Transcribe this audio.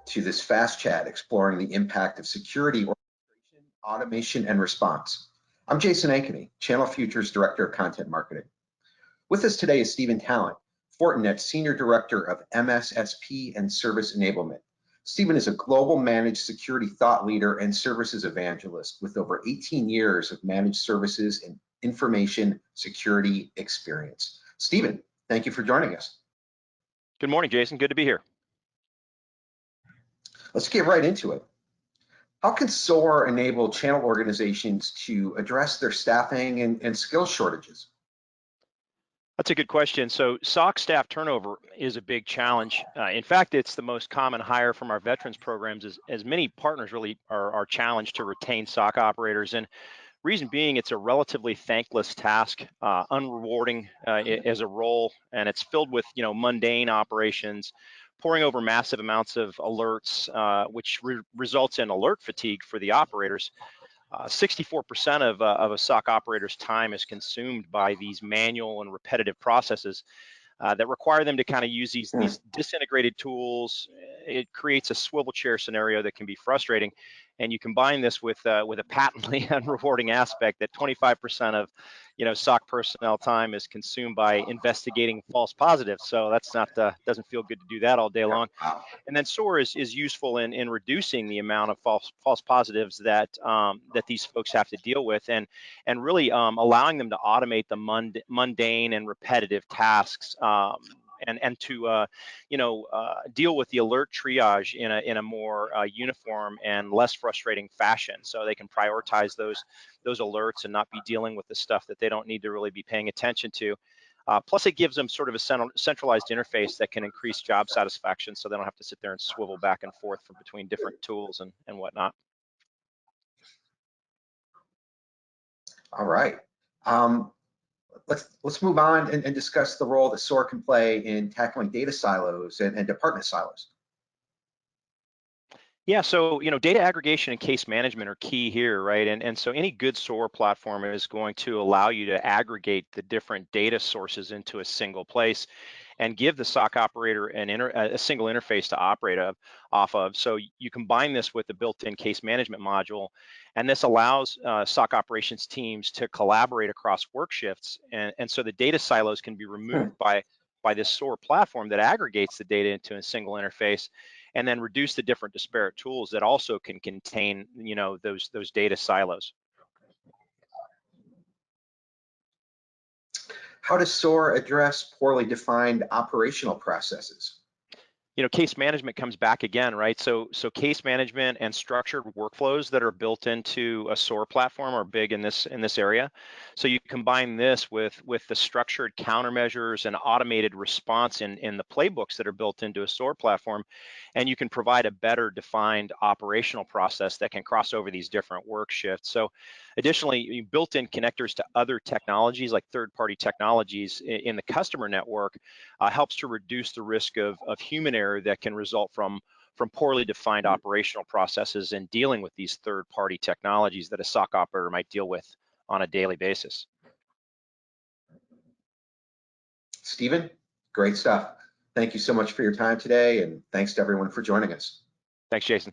to this fast chat exploring the impact of security orchestration, automation, and response. I'm Jason Ankeny, Channel Future's Director of Content Marketing. With us today is Stephen Talent, Fortinet Senior Director of MSSP and Service Enablement. Stephen is a global managed security thought leader and services evangelist with over 18 years of managed services and information security experience. Stephen, thank you for joining us. Good morning, Jason. Good to be here. Let's get right into it. How can SOAR enable channel organizations to address their staffing and skill shortages? That's a good question. So SOC staff turnover is a big challenge. In fact, it's the most common hire from our veterans programs, as many partners really are challenged to retain SOC operators. And reason being, it's a relatively thankless task, unrewarding as a role, and it's filled with mundane operations, pouring over massive amounts of alerts, which results in alert fatigue for the operators. 64% of a SOC operator's time is consumed by these manual and repetitive processes that require them to kind of use these disintegrated tools. It creates a swivel chair scenario that can be frustrating. And you combine this with a patently unrewarding aspect that 25% of SOC personnel time is consumed by investigating false positives. So that's not doesn't feel good to do that all day long. And then SOAR is useful in reducing the amount of false positives that that these folks have to deal with, and really allowing them to automate the mundane and repetitive tasks. And to deal with the alert triage in a more uniform and less frustrating fashion, so they can prioritize those alerts and not be dealing with the stuff that they don't need to really be paying attention to. Plus, it gives them sort of a centralized interface that can increase job satisfaction, so they don't have to sit there and swivel back and forth from between different tools and whatnot. All right. Let's move on and discuss the role that SOAR can play in tackling data silos and department silos. Yeah, so data aggregation and case management are key here, right? And so any good SOAR platform is going to allow you to aggregate the different data sources into a single place and give the SOC operator a single interface to operate off of. So you combine this with the built-in case management module, and this allows SOC operations teams to collaborate across work shifts, and so the data silos can be removed by this SOAR platform that aggregates the data into a single interface, and then reduce the different disparate tools that also can contain those data silos. How does SOAR address poorly defined operational processes? Case management comes back again, right? So case management and structured workflows that are built into a SOAR platform are big in this area. So you combine this with the structured countermeasures and automated response in the playbooks that are built into a SOAR platform, and you can provide a better defined operational process that can cross over these different work shifts. So additionally, built-in connectors to other technologies like third-party technologies in the customer network helps to reduce the risk of human error that can result from poorly defined operational processes and dealing with these third-party technologies that a SOC operator might deal with on a daily basis. Stephen, great stuff. Thank you so much for your time today, and thanks to everyone for joining us. Thanks, Jason.